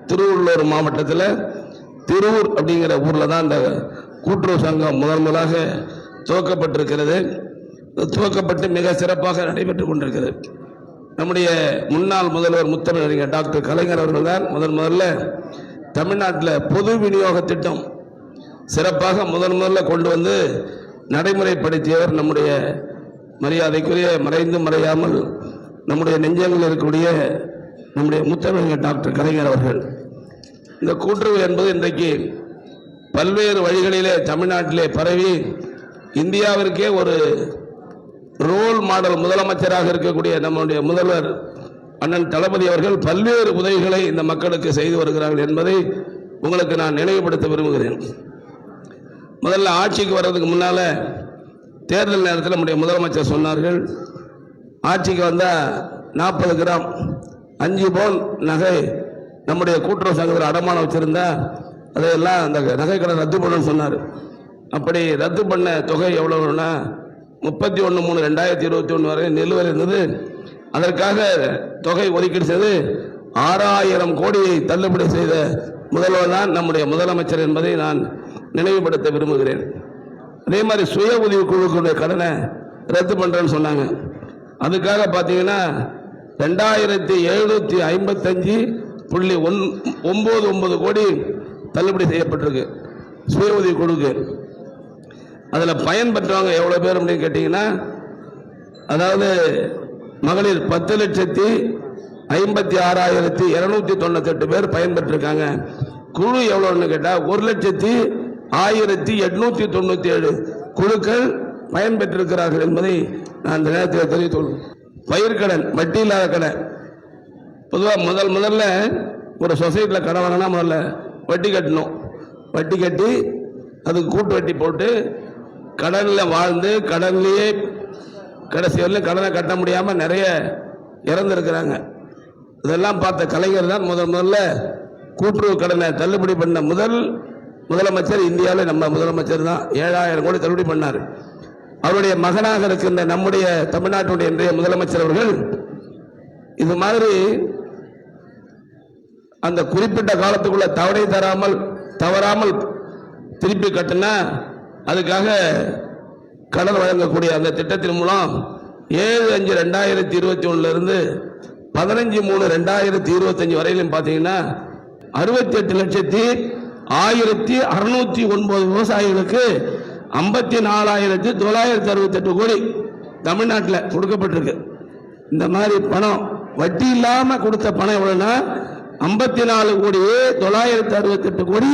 திருவள்ளூர் மாவட்டத்தில் திருவூர் அப்படிங்கிற ஊரில் தான் இந்த கூட்டுறவு சங்கம் முதலாக துவக்கப்பட்டிருக்கிறது. துவக்கப்பட்டு மிக சிறப்பாக நடைபெற்றுக் கொண்டிருக்கிறது. நம்முடைய முன்னாள் முதல்வர் முத்தமிழறிஞர் டாக்டர் கலைஞர் அவர்கள் தான் முதல்ல தமிழ்நாட்டில் பொது விநியோக திட்டம் சிறப்பாக முதல்ல கொண்டு வந்து நடைமுறைப்படுத்தியவர் நம்முடைய மரியாதைக்குரிய மறைந்து மறையாமல் நம்முடைய நெஞ்சங்களில் இருக்கக்கூடிய நம்முடைய முத்தமிழறிஞர் டாக்டர் கலைஞர் அவர்கள். இந்த கூட்டுறவு என்பது இன்றைக்கு பல்வேறு வழிகளிலே தமிழ்நாட்டிலே பரவி இந்தியாவிற்கே ஒரு ரோல் மாடல் முதலமைச்சராக இருக்கக்கூடிய நம்முடைய முதல்வர் அண்ணன் தளபதி அவர்கள் பல்வேறு உதவிகளை இந்த மக்களுக்கு செய்து வருகிறார்கள் என்பதை உங்களுக்கு நான் நினைவுபடுத்த விரும்புகிறேன். முதல்ல ஆட்சிக்கு வர்றதுக்கு முன்னால தேர்தல் நேரத்தில் நம்முடைய முதலமைச்சர் சொன்னார்கள், ஆட்சிக்கு வந்தால் 40 கிராம் 5 பவுன் நகை நம்முடைய கூட்டுறவு சங்கத்தில் அடமானம் வச்சிருந்தா அதையெல்லாம் அந்த நகைக்கடை ரத்து பண்ணணும்னு சொன்னார். அப்படி ரத்து பண்ண தொகை எவ்வளவுன்னா 31/3/2021 வரை நிலுவையில் இருந்தது. அதற்காக தொகை ஒதுக்கீடு செய்து 6000 கோடியை தள்ளுபடி செய்த முதல்வர் தான் நம்முடைய முதலமைச்சர் என்பதை நான் நினைவுபடுத்த விரும்புகிறேன். அதே மாதிரி சுய உதவி குழுக்களுடைய கடனை ரத்து பண்றேன்னு சொன்னாங்க. அதுக்காக பார்த்தீங்கன்னா 2755.99 கோடி தள்ளுபடி செய்யப்பட்டிருக்கு சுய உதவி குழுக்கு. அதில் பயன்பெற்றவங்க எவ்வளோ பேர் அப்படின்னு கேட்டிங்கன்னா, அதாவது மகளிர் 10,56,298 பேர் பயன்பெற்றிருக்காங்க. குழு எவ்வளோன்னு கேட்டால் 1,01,897 குழுக்கள் பயன்பெற்றிருக்கிறார்கள் என்பதை நான் இந்த நேரத்தில் தெரிவித்துள்ளேன். பயிர்க்கடன், வட்டி இல்லாத கடன். பொதுவாக முதல்ல ஒரு சொசைட்டியில் கடன் வாங்கினா முதல்ல வட்டி கட்டணும். வட்டி கட்டி அதுக்கு கூட்டு வட்டி போட்டு கடனில் வாழ்ந்து கடன்லேயே கடைசி வரையிலும் கடனை கட்ட முடியாமல் நிறைய இறந்துருக்கிறாங்க. இதெல்லாம் பார்த்த கலைஞர் தான் முதல்ல கூட்டுறவு கடனை தள்ளுபடி பண்ண முதலமைச்சர் இந்தியாவில் நம்ம முதலமைச்சர் தான். 7000 கோடி தள்ளுபடி பண்ணார். அவருடைய மகனாக இருக்கின்ற நம்முடைய தமிழ்நாட்டுடைய இன்றைய முதலமைச்சர் அவர்கள் இது மாதிரி அந்த குறிப்பிட்ட காலத்துக்குள்ள தவறாமல் திருப்பி கட்டினா அதுக்காக கடன் வழங்கக்கூடிய அந்த திட்டத்தின் மூலம் 7/5/2021 இருந்து 15/3/2025 வரையிலும் பார்த்தீங்கன்னா 68,1609 விவசாயிகளுக்கு 54,968 கோடி தமிழ்நாட்டில் கொடுக்கப்பட்டிருக்கு. இந்த மாதிரி பணம் வட்டி இல்லாமல் கொடுத்த பணம் எவ்வளவுன்னா 54,968 கோடி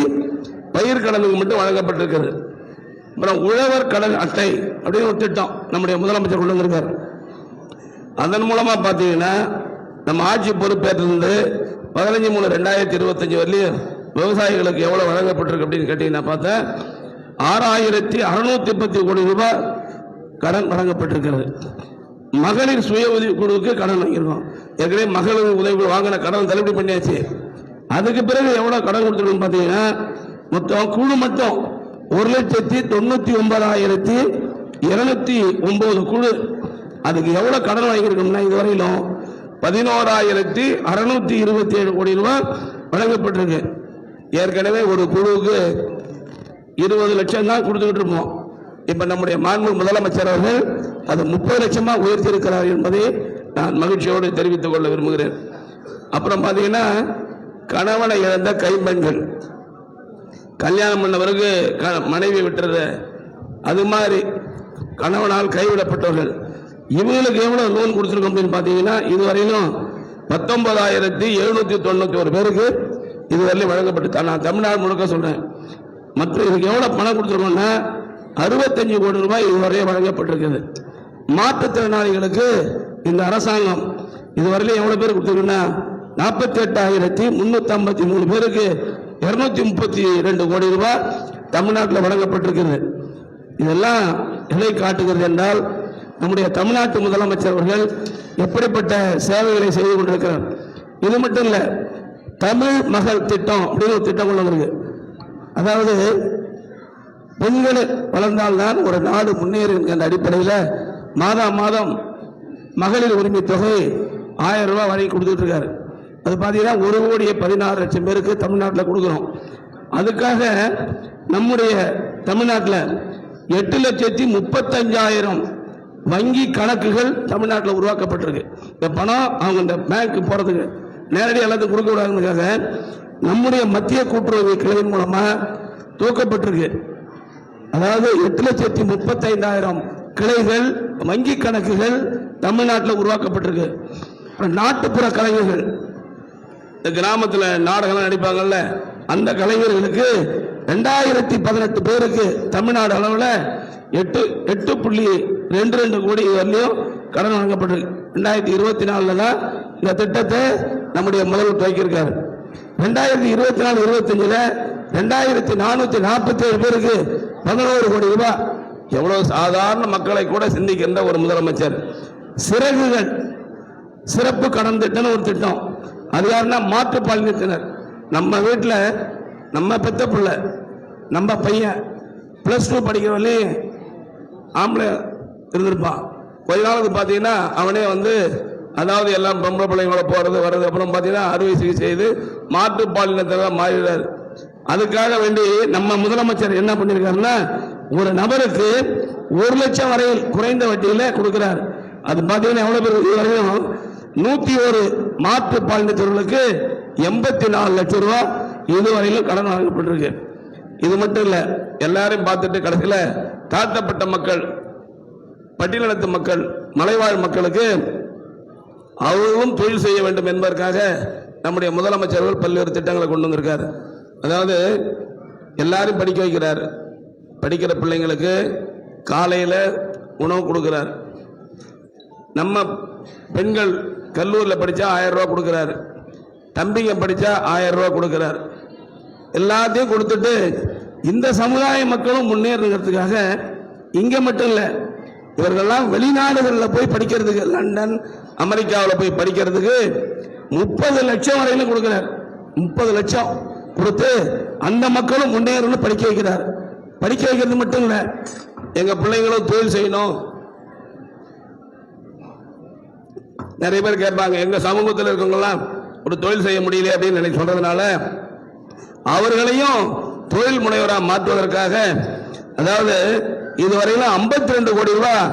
பயிர் கடனுக்கு மட்டும் வழங்கப்பட்டிருக்கிறது. அப்புறம் உழவர் கடன் அட்டை அப்படின்னு ஒரு திட்டம் நம்முடைய முதலமைச்சர் கொண்டு வந்திருக்கார். அதன் மூலமா பார்த்தீங்கன்னா நம்ம ஆட்சி பொறுப்பேற்றிருந்து 15/3/2025 வரலையும் விவசாயிகளுக்கு எவ்வளவு வழங்கப்பட்டிருக்கு அப்படின்னு கேட்டீங்கன்னா பார்த்தா 6,610 கோடி ரூபாய் கடன் வழங்கப்பட்டிருக்கிறது. மகளிர் சுய உதவி குழுவுக்கு கடன் வாங்கியிருக்கோம். ஏற்கனவே மகளிர் உதவி வாங்கின கடன் தள்ளுபடி பண்ணியாச்சு. அதுக்கு பிறகு எவ்வளவு கடன் கொடுத்துருக்கோம் பார்த்தீங்கன்னா மொத்தம் குழு மட்டும் 1,99,209 குழு. அதுக்கு எவ்வளவு கடன் வாங்கியிருக்கோம்னா இதுவரையிலும் 11,627 கோடி ரூபாய் வழங்கப்பட்டிருக்கு. ஏற்கனவே ஒரு குழுவுக்கு 20 லட்சம் தான் கொடுத்துக்கிட்டு இருப்போம். இப்ப நம்முடைய மாண்பு முதலமைச்சர் அவர்கள் அது 30 லட்சமா உயர்த்தியிருக்கிறார் என்பதை நான் மகிழ்ச்சியோடு தெரிவித்துக் கொள்ள விரும்புகிறேன். அப்புறம் பார்த்தீங்கன்னா கணவனை இழந்த கைம்பெண்கள், கல்யாணம் பண்ணவருக்கு மனைவி விட்டுறது, அது மாதிரி கணவனால் கைவிடப்பட்டவர்கள், இவங்களுக்கு எவ்வளவு லோன் கொடுத்துருக்கோம் அப்படின்னு பார்த்தீங்கன்னா இதுவரையிலும் 19,791 பேருக்கு இதுவரையிலும் வழங்கப்பட்டு, நான் தமிழ்நாடு முழுக்க சொல்றேன். மற்ற இதுக்கு எவ்வளவு பணம் கொடுத்துருக்கோம்னா 65 கோடி ரூபாய் இதுவரையே வழங்கப்பட்டிருக்கிறது. மாற்றுத்திறனாளிகளுக்கு இந்த அரசாங்கம் இதுவரையிலும் எவ்வளவு பேர் கொடுத்துருக்குன்னா 48,353 பேருக்கு 232 கோடி ரூபாய் தமிழ்நாட்டில் வழங்கப்பட்டிருக்கிறது. இதெல்லாம் எதை காட்டுகிறது என்றால் நம்முடைய தமிழ்நாட்டு முதலமைச்சர் அவர்கள் எப்படிப்பட்ட சேவைகளை செய்து கொண்டிருக்கிறார். இது மட்டும் இல்ல, தமிழ் மகள் திட்டம் அப்படின்னு ஒரு திட்டம் கொண்டு வந்திருக்கு. அதாவது பெண்கள் வளர்ந்தால்தான் ஒரு நாடு முன்னேறும் என்ற அடிப்படையில் மாதம் மகளிர் உரிமை தொகை 1000 ரூபாய் வரை கொடுத்துட்டு இருக்காரு. அது பார்த்தீங்கன்னா 1,16,00,000 பேருக்கு தமிழ்நாட்டில் கொடுக்குறோம். அதுக்காக நம்முடைய தமிழ்நாட்டில் 8,35,000 வங்கி கணக்குகள் தமிழ்நாட்டில் உருவாக்கப்பட்டிருக்கு. இந்த பணம் அவங்க இந்த பேங்க் போகிறதுக்கு நேரடியாக எல்லாத்தையும் கொடுக்க கூடாதுக்காக நம்முடைய மத்திய கூட்டுறவு கிளையின் மூலமாக துவக்கப்பட்டிருக்கு. அதாவது 8,35,000 கிளைகள் வங்கி கணக்குகள் தமிழ்நாட்டில் உருவாக்கப்பட்டிருக்கு. நாட்டுப்புற கலைஞர்கள், இந்த கிராமத்தில் நாடகம் நடிப்பாங்கல்ல, அந்த கலைஞர்களுக்கு 2018 பேருக்கு தமிழ்நாடு அளவில் 8.22 கோடி வரலையும் கடன் வழங்கப்பட்டிருக்கு. 2024 தான் இந்த திட்டத்தை நம்முடைய முதல்வர் துவக்கியிருக்காரு. 2024-25 2,447 பேருக்கு 11 கோடி ரூபாய். எவ்வளவு சாதாரண மக்களை கூட சிந்திக்கின்ற ஒரு முதலமைச்சர். சிறகுகள் சிறப்பு கடன் திட்டம் ஒரு திட்டம். அது யாருன்னா மாற்றுப்பாலினத்தினர். நம்ம வீட்டில் நம்ம பெத்த பிள்ளை, நம்ம பையன் +2 படிக்கிறவனே ஆம்பளை இருந்திருப்பான். கொஞ்ச நாளுக்கு பார்த்தீங்கன்னா அவனே அதாவது எல்லாம் பொம்பளை பிள்ளைங்களோட போகிறது வர்றது, அப்புறம் பார்த்தீங்கன்னா அறுவை சிகிச்சை செய்து மாற்றுப்பாலினத்தை மாறிடுறாரு. அதுக்காக வேண்டி நம்ம முதலமைச்சர் என்ன பண்ணியிருக்காருன்னா, ஒரு நபருக்கு 1 லட்சம் வரையில் குறைந்த வட்டியில் கொடுக்கிறார். அது பார்த்தீங்கன்னா எவ்வளோ பேர் இதுவரையும் 101 மாற்றுப்பாலினத்தவர்களுக்கு 84 லட்சம் ரூபாய் இதுவரையிலும் கடன் வழங்கப்பட்டிருக்கு. இது மட்டும் இல்லை, எல்லாரையும் பார்த்துட்டு கடைசியில் தாழ்த்தப்பட்ட மக்கள், பட்டியலினத்து மக்கள், மலைவாழ் மக்களுக்கு அவர்களும் தொழில் செய்ய வேண்டும் என்பதற்காக நம்முடைய முதலமைச்சர்கள் பல்வேறு திட்டங்களை கொண்டு வந்திருக்கார். அதாவது எல்லாரும் படிக்க வைக்கிறார். படிக்கிற பிள்ளைங்களுக்கு காலையில் உணவு கொடுக்கிறார். நம்ம பெண்கள் கல்லூரியில் படித்தா 1000 ரூபா கொடுக்கிறார். தம்பிங்க படித்தா 1000 ரூபா கொடுக்கிறார். எல்லாத்தையும் கொடுத்துட்டு இந்த சமுதாய மக்களும் முன்னேறதுக்காக இங்கே மட்டும் இல்லை, இவர்கள்லாம் வெளிநாடுகளில் போய் படிக்கிறதுக்கு, லண்டன் அமெரிக்காவில் போய் படிக்கிறதுக்கு 30 லட்சம் வரையிலும் கொடுக்கிறார். 30 லட்சம் கொடுத்து அந்த மக்களும் முன்னேறணும் படிக்க வைக்கிறார். படிக்க வைக்கிறது மட்டும் இல்லை, எங்க பிள்ளைங்களும் தொழில் செய்யணும். நிறைய பேர் கேட்பாங்க, எங்க சமூகத்தில் இருக்கவங்கலாம் ஒரு தொழில் செய்ய முடியல அப்படின்னு சொல்றதுனால அவர்களையும் தொழில் முனைவராக மாற்றுவதற்காக, அதாவது இதுவரையிலும் 52 கோடி ரூபாய்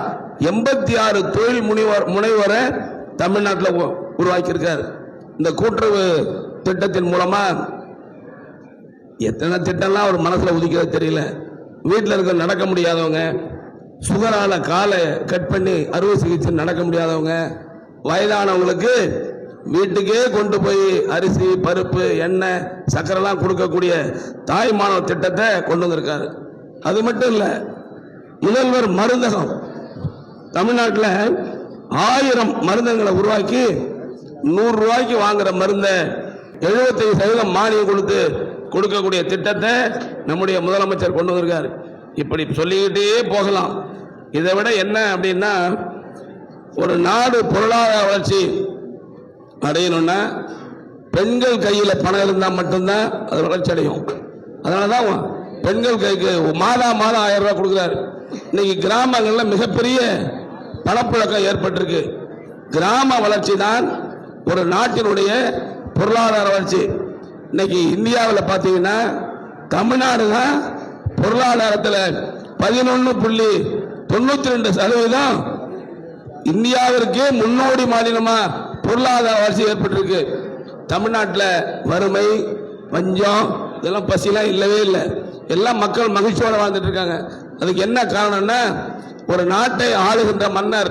86 தொழில் முனைவரை தமிழ்நாட்டில் உருவாக்கியிருக்கார். இந்த கூட்டுறவு திட்டத்தின் மூலமா எத்தனை திட்டம்லாம் ஒரு மனசுல உதிக்கிறது தெரியல. வீட்டில் இருக்க நடக்க முடியாதவங்க, சுகரால காலை கட் பண்ணி அறுவை சிகிச்சை நடக்க முடியாதவங்க, வயதானவங்களுக்கு வீட்டுக்கே கொண்டு போய் அரிசி, பருப்பு, எண்ணெய், சக்கரெல்லாம் கொடுக்கக்கூடிய தாய்மானவர் திட்டத்தை கொண்டு வந்திருக்காரு. அது மட்டும் இல்லை, முதல்வர் மருந்தகம் தமிழ்நாட்டில் 1000 மருந்தகங்களை உருவாக்கி 100 ரூபாய்க்கு வாங்குற மருந்தை 75% மானியம் கொடுக்கக்கூடிய திட்டத்தை நம்முடைய முதலமைச்சர் கொண்டு வந்திருக்காரு. இப்படி சொல்லிக்கிட்டே போகலாம். இதை விட என்ன அப்படின்னா, ஒரு நாடு பொருளாதார வளர்ச்சி அடையணும்னா பெண்கள் கையில் பணம் இருந்தால் மட்டும்தான் அது வளர்ச்சி அடையும். அதனால தான் பெண்கள் கைக்கு மாதம் 1000 ரூபாய் கொடுக்குறாரு. இன்னைக்கு கிராமங்களில் மிகப்பெரிய பணப்புழக்கம் ஏற்பட்டிருக்கு. கிராம வளர்ச்சி தான் ஒரு நாட்டினுடைய பொருளாதார வளர்ச்சி. இன்னைக்கு இந்தியாவில் பார்த்தீங்கன்னா தமிழ்நாடு தான் பொருளாதாரத்தில் 11.92% இந்தியாவிற்கே முன்னோடி மாநிலமா பொருளாதார வளர்ச்சி ஏற்பட்டிருக்கு. தமிழ்நாட்டில் வறுமை, பஞ்சம், இதெல்லாம் பசிலாம் இல்லவே இல்லை. எல்லாம் மக்கள் மகிழ்ச்சியோட வாழ்ந்துட்டு இருக்காங்க. அதுக்கு என்ன காரணம்னா, ஒரு நாட்டை ஆளுகின்ற மன்னர்,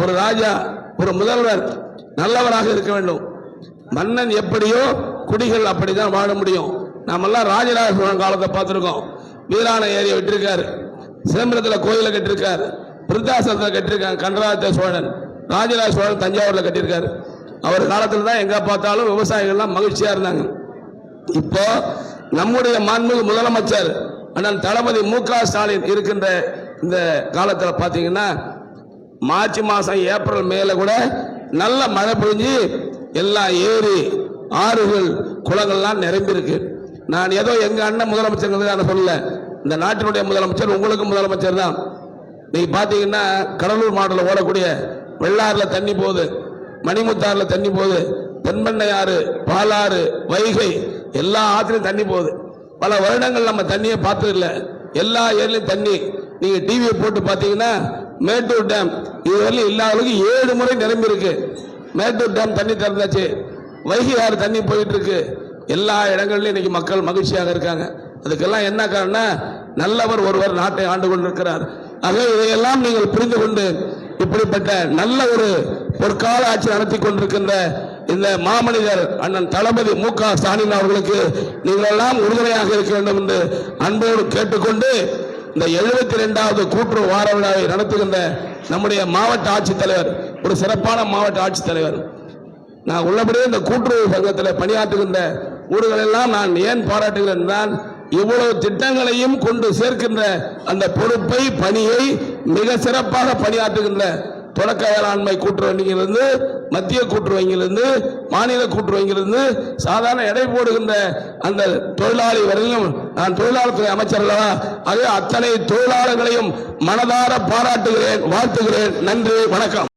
ஒரு ராஜா, ஒரு முதல்வர் நல்லவராக இருக்க வேண்டும். மன்னன் எப்படியோ குடிகள் அப்படிதான் வாழ முடியும். நாமெல்லாம் ராஜராஜ சோழன் காலத்தை பார்த்துருக்கோம். வீராண ஏரியை விட்டிருக்காரு, சிதம்பரத்தில் கோயிலை கட்டிருக்காரு, விருத்தாசலத்தில் கட்டிருக்காங்க கண்டராஜ சோழன், ராஜராஜ சோழன் தஞ்சாவூர்ல கட்டியிருக்காரு. அவர் காலத்தில் தான் எங்க பார்த்தாலும் விவசாயிகள்லாம் மகிழ்ச்சியா இருந்தாங்க. இப்போ நம்முடைய மாண்புமிகு முதலமைச்சர் அண்ணன் தளபதி மு.க. ஸ்டாலின் இருக்கின்ற இந்த காலத்தில் பார்த்தீங்கன்னா, மார்ச் மாசம் ஏப்ரல் மேல கூட நல்ல மழை பொழிஞ்சு எல்லா ஏரி, ஆறுகள், குளங்கள்லாம் நிரம்பி இருக்கு. நான் ஏதோ எங்க அண்ணன் முதலமைச்சர் சொல்லல, இந்த நாட்டினுடைய முதலமைச்சர், உங்களுக்கு முதலமைச்சர் தான். நீங்க பாத்தீங்கன்னா கடலூர் மாவட்டத்தில் ஓடக்கூடிய வெள்ளாறுல தண்ணி போகுது, மணிமுத்தாறுல தண்ணி போகுது, தென்பெண்ணையாறு, பாலாறு, வைகை எல்லா ஆற்றிலும் தண்ணி போகுது. பல வருடங்கள் நம்ம தண்ணியை பார்த்தது இல்லை. எல்லா ஏரியிலும் தண்ணி. நீங்க டிவியை போட்டு பார்த்தீங்கன்னா மேட்டூர் டேம் இதுவரையிலும் இல்லாத அளவுக்கு 7 முறை நிரம்பி இருக்கு. மேட்டூர் டேம் தண்ணி திறந்தாச்சு. வைகை ஆறு தண்ணி போயிட்டு இருக்கு. எல்லா இடங்களிலும் இன்னைக்கு மக்கள் மகிழ்ச்சியாக இருக்காங்க. அதுக்கெல்லாம் என்ன காரணம்? நல்லவர் ஒருவர் நாட்டை ஆண்டு கொண்டிருக்கிறார். ஆக இதையெல்லாம் நீங்கள் புரிந்து கொண்டு இப்படிப்பட்ட நல்ல ஒரு பொற்கால ஆட்சி நடத்தி கொண்டிருக்கின்ற இந்த மாமனிதர் அண்ணன் தளபதி மு.க. ஸ்டாலின் அவர்களுக்கு நீங்கள் எல்லாம் உறுதுணையாக இருக்க வேண்டும் என்று அன்போடு கேட்டுக்கொண்டு இந்த 72வது கூட்டுறவு வார விழாவை நடத்துகின்ற நம்முடைய மாவட்ட ஆட்சித்தலைவர், ஒரு சிறப்பான மாவட்ட ஆட்சித்தலைவர், நான் உள்ளபடியே இந்த கூட்டுறவு சங்கத்தில் பணியாற்றுகின்ற ஊர்களெல்லாம் நான் ஏன் பாராட்டுகிறேன் என்றால், இவ்வளவு திட்டங்களையும் கொண்டு சேர்க்கின்ற அந்த பொறுப்பை, பணியை மிக சிறப்பாக பணியாற்றுகின்ற தொடக்க வேளாண்மை கூட்டுறவு வங்கியிலிருந்து, மத்திய கூட்டுறவு வங்கியிலிருந்து, மாநில கூட்டுறவு வங்கியிலிருந்து, சாதாரண எடை போடுகின்ற அந்த தொழிலாளி வரையிலும் நான் தொழிலாளர் துறை அமைச்சர் அல்லவா, ஆகவே அத்தனை தொழிலாளர்களையும் மனதார பாராட்டுகிறேன், வாழ்த்துகிறேன். நன்றி, வணக்கம்.